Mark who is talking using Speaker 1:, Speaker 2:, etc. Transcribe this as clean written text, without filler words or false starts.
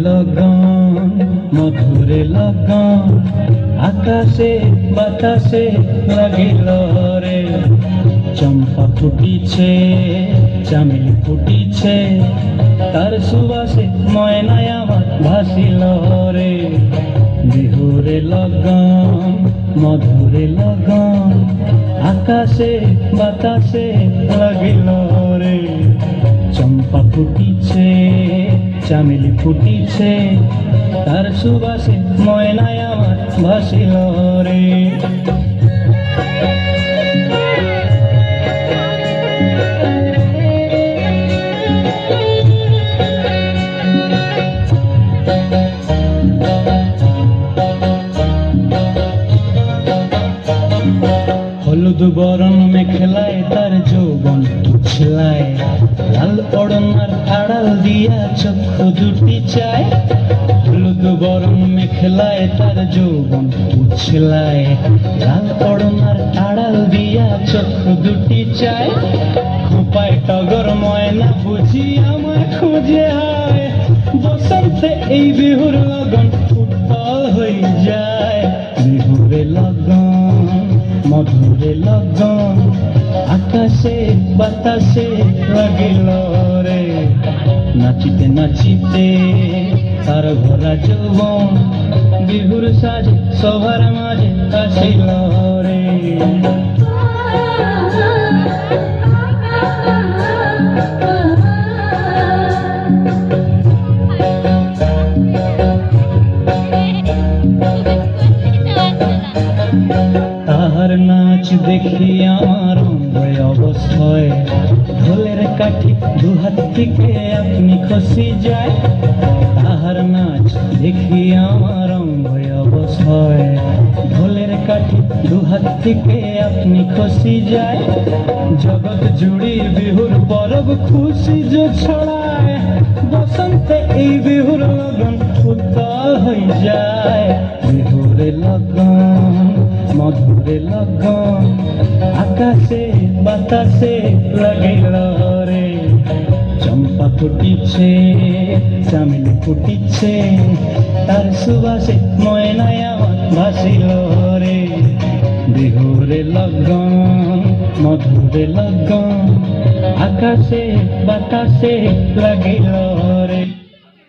Speaker 1: লগন মধুরে লগন আকাশে বাতাসে লাগিল রে। চম্পা ফুটিছে চামেলি ফুটিছে তার সুবাসে ময়নায় আমার ভাসিল রে। বিহুরে লগন মধুরে লগন আকাশে বাতাসে লাগিল রে। চম্পা ফুটিছে চামেলি ফুটিছে তার সুবাসে ময়নায় আমার ভাসিল রে। হলুদ বরণ মেখলায় তার যৌবন উছলায়, লাল ওড়নার আড়াল দিয়া চক্ষু দুটি চায়। হলুদ বরণ মেখলায় তার যৌবন উছলায়, লাল ওড়নার আড়াল দিয়া চক্ষু দুটি চায়। খোপায় টগর ময়না বুঝি আমার খুঁজে হয়, বসন্তে এই বিহুর লগন উৎপল হয়ে যায়। বিহুরে লগন মধুরে লগন আকাশে বাতাসে লাগিল রে। নাচিতে নাচিতে তার ভরা যৌবন বিহুর সাজে সবার মাঝে আসিল রে। তাহার নাচ দেখি আমার অঙ্গয় অবস্থায়, ঢোলের কাঠি দুহাত থেকে আপনি খসি যায়। তাহার নাচ দেখি আমার অঙ্গয় অবস্থায়, ঢোলের কাঠি দুহাত থেকে আপনি খসি যায়। জগৎ জুড়ি বিহুর পরব খুশি যে ছড়ায়, বসন্তে এই বিহুর লগন উত্তাল হয়ে যায়। বিহুরে লগন মধুরে লগন আকাশে বাতাসে লাগিল রে। চম্পা ফুটিছে চামেলি ফুটিছে তার সুবাসে ময়নায় আমার ভাসিল রে। বিহুরে লগন মধুরে লগন আকাশে বাতাসে লাগিল রে।